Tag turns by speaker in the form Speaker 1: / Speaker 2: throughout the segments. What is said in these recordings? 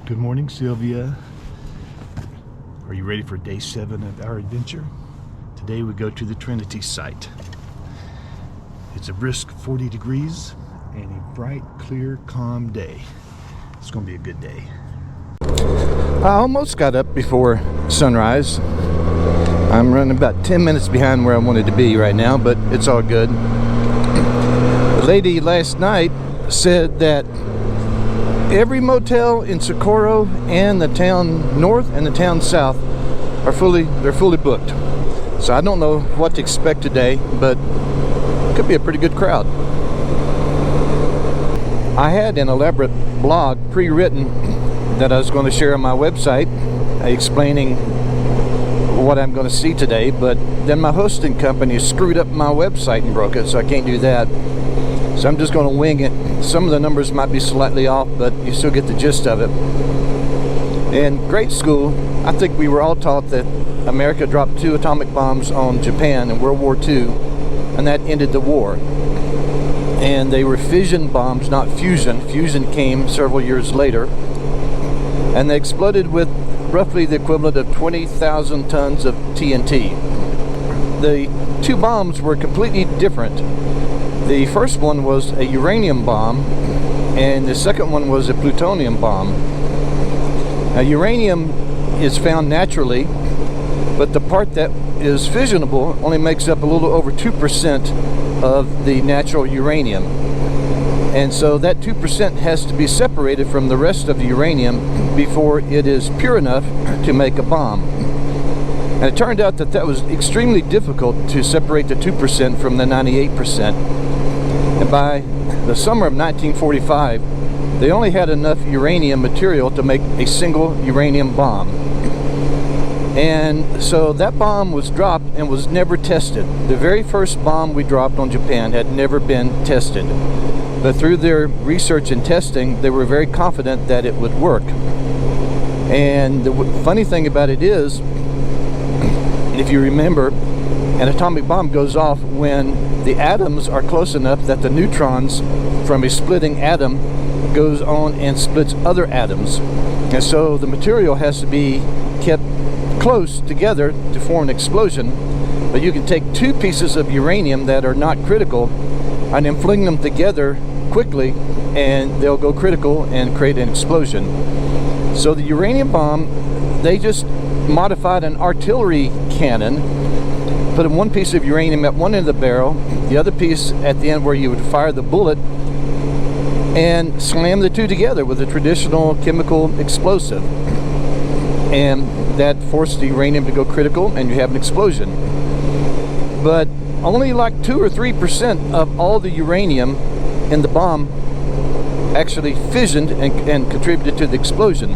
Speaker 1: Good morning, Sylvia. Are you ready for day 7 of our adventure? Today we go to the Trinity Site. It's a brisk 40 degrees and a bright, clear, calm day. It's going to be a good day. I almost got up before sunrise. I'm running about 10 minutes behind where I wanted to be right now, but it's all good. The lady last night said that every motel in Socorro and the town north and the town south are fully booked. So I don't know what to expect today, but it could be a pretty good crowd. I had an elaborate blog pre-written that I was going to share on my website explaining what I'm going to see today, but then my hosting company screwed up my website and broke it, so I can't do that. So I'm just going to wing it. Some of the numbers might be slightly off, but you still get the gist of it. In grade school, I think we were all taught that America dropped 2 atomic bombs on Japan in World War II, and that ended the war. And they were fission bombs, not fusion. Fusion came several years later. And they exploded with roughly the equivalent of 20,000 tons of TNT. The 2 bombs were completely different. The first one was a uranium bomb, and the second one was a plutonium bomb. Now, uranium is found naturally, but the part that is fissionable only makes up a little over 2% of the natural uranium. And so that 2% has to be separated from the rest of the uranium before it is pure enough to make a bomb. And it turned out that that was extremely difficult to separate the 2% from the 98%. And by the summer of 1945, they only had enough uranium material to make a single uranium bomb. And so that bomb was dropped and was never tested. The very first bomb we dropped on Japan had never been tested. But through their research and testing, they were very confident that it would work. And the funny thing about it is, if you remember, an atomic bomb goes off when the atoms are close enough that the neutrons from a splitting atom goes on and splits other atoms. And so the material has to be kept close together to form an explosion. But you can take 2 pieces of uranium that are not critical and then fling them together quickly, and they'll go critical and create an explosion. So the uranium bomb, they just modified an artillery cannon, put in 1 piece of uranium at one end of the barrel, the other piece at the end where you would fire the bullet, and slam the 2 together with a traditional chemical explosive. And that forced the uranium to go critical, and you have an explosion. But only like 2 or 3% of all the uranium in the bomb actually fissioned and contributed to the explosion.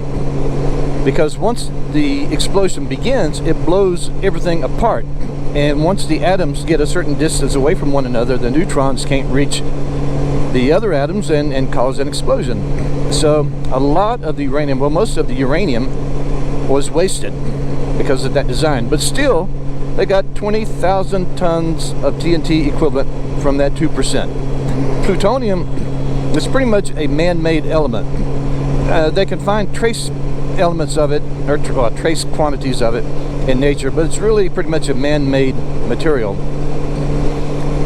Speaker 1: Because once the explosion begins, it blows everything apart. And once the atoms get a certain distance away from one another, the neutrons can't reach the other atoms and cause an explosion. So a lot of the uranium, well, most of the uranium was wasted because of that design. But still, they got 20,000 tons of TNT equivalent from that 2%. Plutonium is pretty much a man-made element. They can find trace elements of it, or trace quantities of it in nature, but it's really pretty much a man-made material.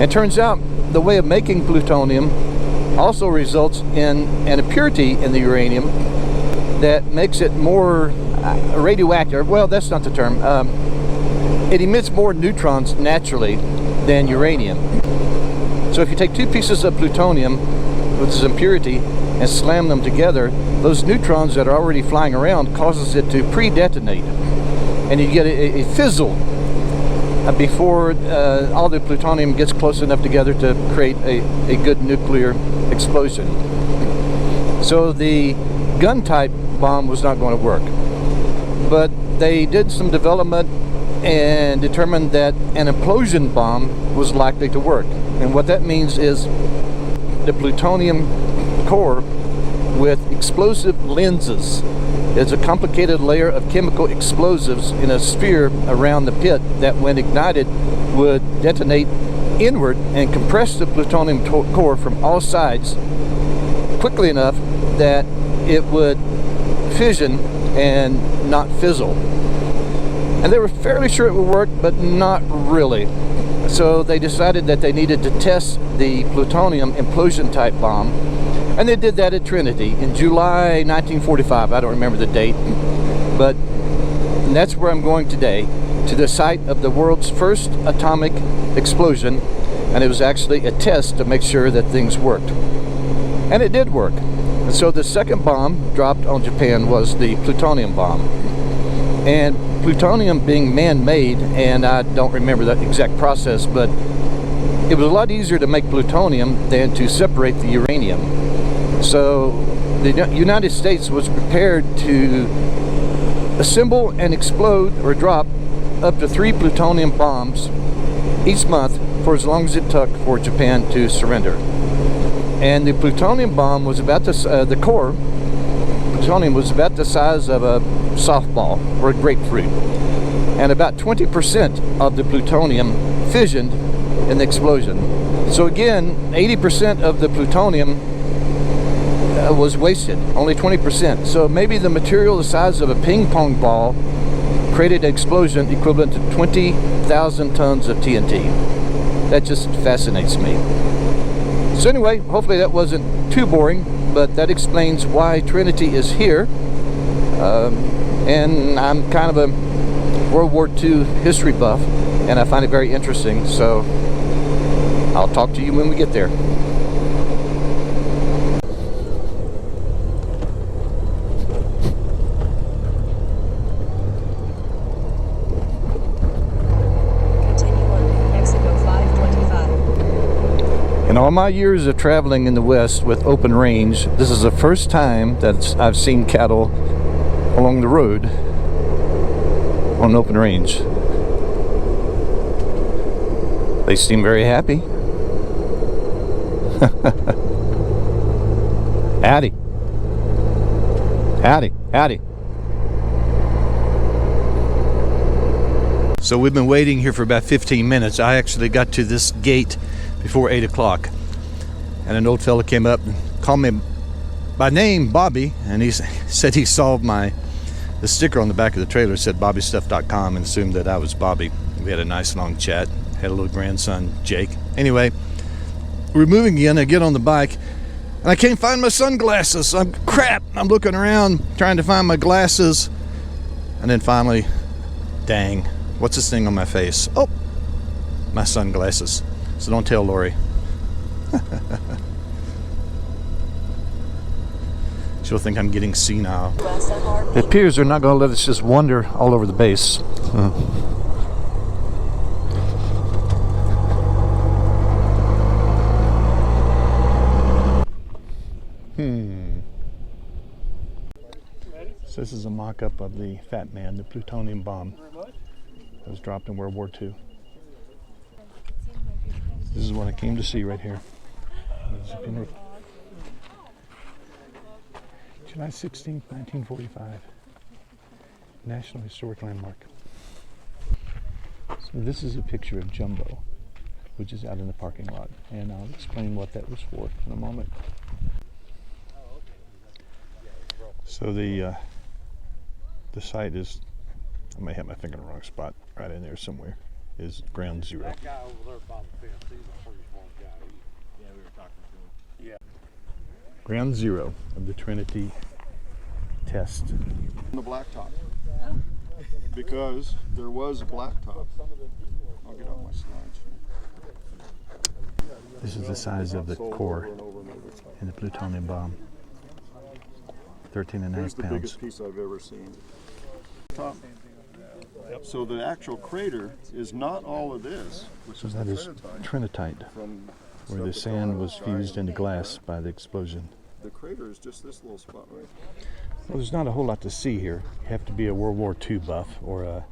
Speaker 1: It turns out the way of making plutonium also results in an impurity in the uranium that makes it more radioactive. Well, that's not the term. It emits more neutrons naturally than uranium. So if you take 2 pieces of plutonium with this impurity and slam them together, those neutrons that are already flying around causes it to pre-detonate, and you get a fizzle before all the plutonium gets close enough together to create a good nuclear explosion. So the gun type bomb was not going to work, but they did some development and determined that an implosion bomb was likely to work. And what that means is the plutonium core with explosive lenses. It's a complicated layer of chemical explosives in a sphere around the pit that, when ignited, would detonate inward and compress the plutonium core from all sides quickly enough that it would fission and not fizzle. And they were fairly sure it would work, but not really. So they decided that they needed to test the plutonium implosion type bomb, and they did that at Trinity in July 1945. I don't remember the date, but that's where I'm going today, to the site of the world's first atomic explosion, and it was actually a test to make sure that things worked. And it did work. And so the second bomb dropped on Japan was the plutonium bomb. And plutonium being man-made, and I don't remember the exact process, but it was a lot easier to make plutonium than to separate the uranium. So the United States was prepared to assemble and explode or drop up to 3 plutonium bombs each month for as long as it took for Japan to surrender. And the plutonium bomb was about the core plutonium was about the size of a softball or a grapefruit, and about 20% of the plutonium fissioned in the explosion. So again, 80% of the plutonium was wasted, only 20%. So maybe the material the size of a ping pong ball created an explosion equivalent to 20,000 tons of TNT. That just fascinates me. So anyway, hopefully that wasn't too boring, but that explains why Trinity is here. And I'm kind of a World War II history buff, and I find it very interesting. So I'll talk to you when we get there. In all my years of traveling in the West with open range, this is the first time that I've seen cattle along the road on open range. They seem very happy. Howdy. Howdy. Howdy. So we've been waiting here for about 15 minutes. I actually got to this gate before 8 o'clock, and an old fella came up and called me by name, Bobby, and he said he saw the sticker on the back of the trailer said bobbystuff.com, and assumed that I was Bobby. We had a nice long chat, had a little grandson, Jake. Anyway, we're moving again. I get on the bike and I can't find my sunglasses. Crap, I'm looking around trying to find my glasses, and then finally, dang, what's this thing on my face? Oh, my sunglasses. So don't tell Lori. She'll think I'm getting senile. It appears they're not going to let us just wander all over the base. So this is a mock-up of the Fat Man, the plutonium bomb that was dropped in World War II. This is what I came to see right here. July 16th, 1945. National Historic Landmark. So this is a picture of Jumbo, which is out in the parking lot. And I'll explain what that was for in a moment. So the site is, I may have my finger in the wrong spot, right in there somewhere, is ground zero. That guy over there by the fence, he's a pretty smart guy. Yeah, we were talking to him. Yeah. Ground zero of the Trinity test.
Speaker 2: On the blacktop. Because there was a blacktop. I'll get out my slides.
Speaker 1: This is the size of the core in the plutonium bomb. 13.5 pounds.
Speaker 2: Here's the biggest piece I've ever seen. Top. So the actual crater is not all of this, which
Speaker 1: So
Speaker 2: is
Speaker 1: that
Speaker 2: the
Speaker 1: is Trinitite, where the sand was fused into glass by the explosion.
Speaker 2: The crater is just this little spot right here.
Speaker 1: Well, there's not a whole lot to see here. You have to be a World War II buff or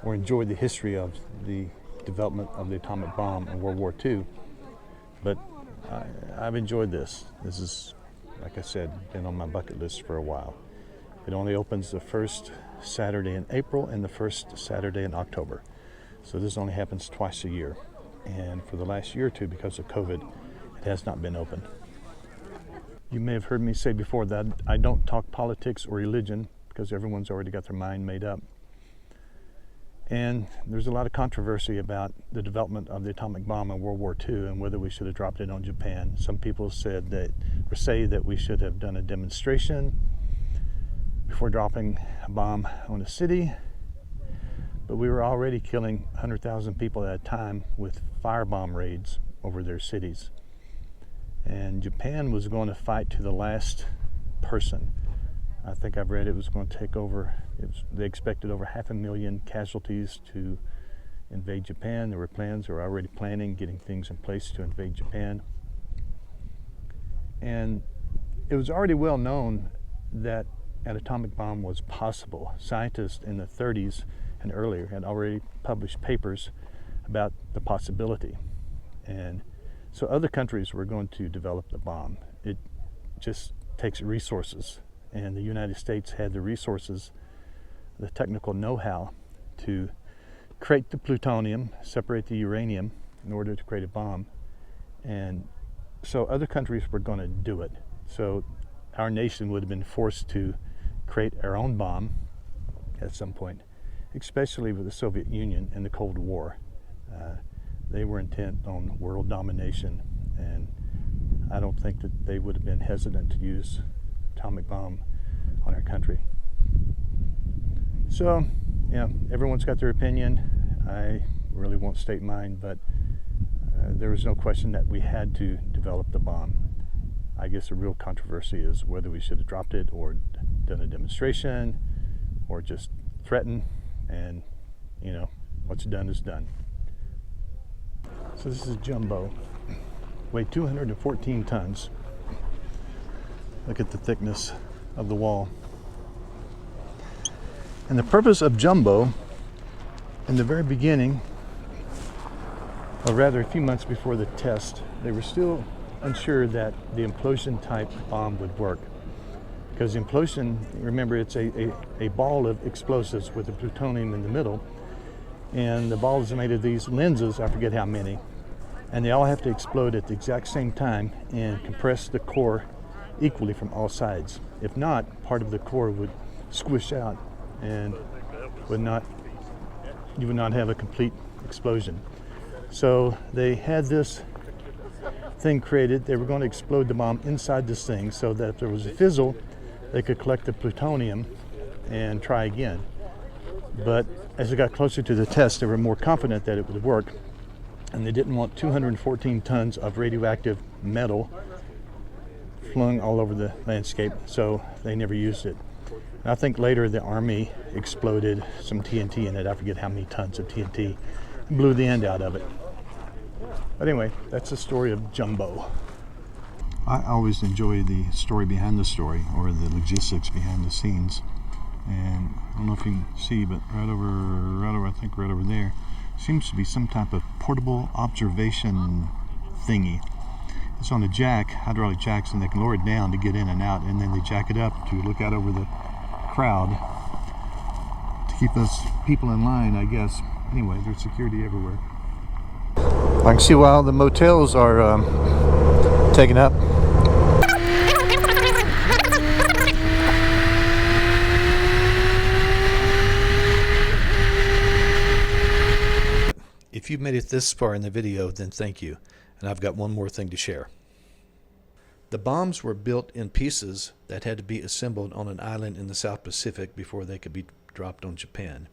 Speaker 1: or enjoy the history of the development of the atomic bomb in World War II. But I've enjoyed this. This is, like I said, been on my bucket list for a while. It only opens the first Saturday in April and the first Saturday in October. So this only happens twice a year. And for the last year or two, because of COVID, it has not been open. You may have heard me say before that I don't talk politics or religion because everyone's already got their mind made up. And there's a lot of controversy about the development of the atomic bomb in World War II and whether we should have dropped it on Japan. Some people said that, or say that we should have done a demonstration before dropping a bomb on a city. But we were already killing 100,000 people at a time with firebomb raids over their cities. And Japan was going to fight to the last person. I think I've read it was going to take over, they expected over 500,000 casualties to invade Japan. There were plans, they were already planning, getting things in place to invade Japan. And it was already well known that an atomic bomb was possible. Scientists in the 30s and earlier had already published papers about the possibility. And so other countries were going to develop the bomb. It just takes resources. And the United States had the resources, the technical know-how to create the plutonium, separate the uranium in order to create a bomb. And so other countries were going to do it. So our nation would have been forced to create our own bomb at some point, especially with the Soviet Union in the Cold War. They were intent on world domination, and I don't think that they would have been hesitant to use atomic bomb on our country. So, yeah, everyone's got their opinion. I really won't state mine, but there was no question that we had to develop the bomb. I guess the real controversy is whether we should have dropped it or done a demonstration or just threatened, and you know, what's done is done. So this is Jumbo, weighed 214 tons. Look at the thickness of the wall. And the purpose of Jumbo, in the very beginning, or rather a few months before the test, they were still unsure that the implosion type bomb would work. Because implosion, remember, it's a ball of explosives with the plutonium in the middle, and the ball is made of these lenses, I forget how many, and they all have to explode at the exact same time and compress the core equally from all sides. If not, part of the core would squish out and you would not have a complete explosion. So they had this thing created. They were going to explode the bomb inside this thing so that if there was a fizzle, they could collect the plutonium and try again. But as it got closer to the test, they were more confident that it would work, and they didn't want 214 tons of radioactive metal flung all over the landscape, so they never used it. And I think later the Army exploded some TNT in it. I forget how many tons of TNT, and blew the end out of it. But anyway, that's the story of Jumbo. I always enjoy the story behind the story, or the logistics behind the scenes. And I don't know if you can see, but right over there, seems to be some type of portable observation thingy. It's on a jack, hydraulic jacks, and they can lower it down to get in and out, and then they jack it up to look out over the crowd to keep us people in line, I guess. Anyway, there's security everywhere. I can see while the motels are taken up. If you've made it this far in the video, then thank you. And I've got one more thing to share. The bombs were built in pieces that had to be assembled on an island in the South Pacific before they could be dropped on Japan.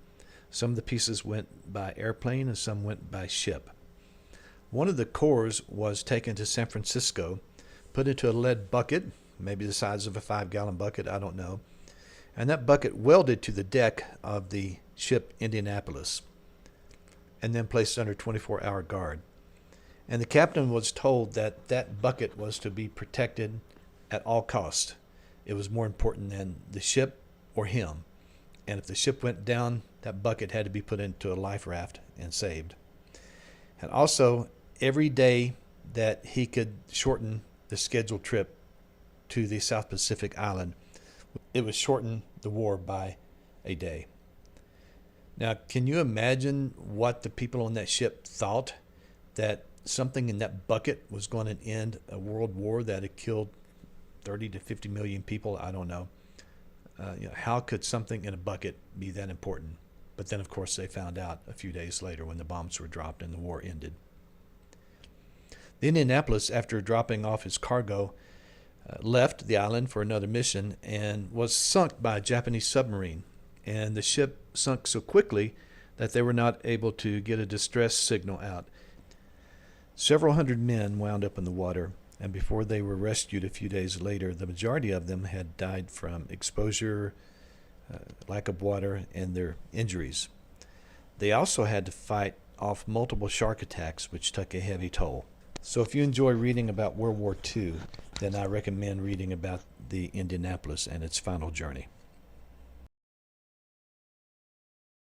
Speaker 1: Some of the pieces went by airplane and some went by ship. One of the cores was taken to San Francisco, put into a lead bucket, maybe the size of a 5-gallon bucket, I don't know, and that bucket welded to the deck of the ship Indianapolis, and then placed under 24-hour guard. And the captain was told that that bucket was to be protected at all costs. It was more important than the ship or him. And if the ship went down, that bucket had to be put into a life raft and saved. And also, every day that he could shorten the scheduled trip to the South Pacific island, it would shorten the war by a day. Now, can you imagine what the people on that ship thought? That something in that bucket was going to end a world war that had killed
Speaker 3: 30 to 50 million people, I don't know. How could something in a bucket be that important? But then, of course, they found out a few days later when the bombs were dropped and the war ended. The Indianapolis, after dropping off his cargo, left the island for another mission and was sunk by a Japanese submarine. And the ship sunk so quickly that they were not able to get a distress signal out. Several hundred men wound up in the water, and before they were rescued a few days later, the majority of them had died from exposure, lack of water, and their injuries. They also had to fight off multiple shark attacks, which took a heavy toll. So if you enjoy reading about World War II, then I recommend reading about the Indianapolis and its final journey.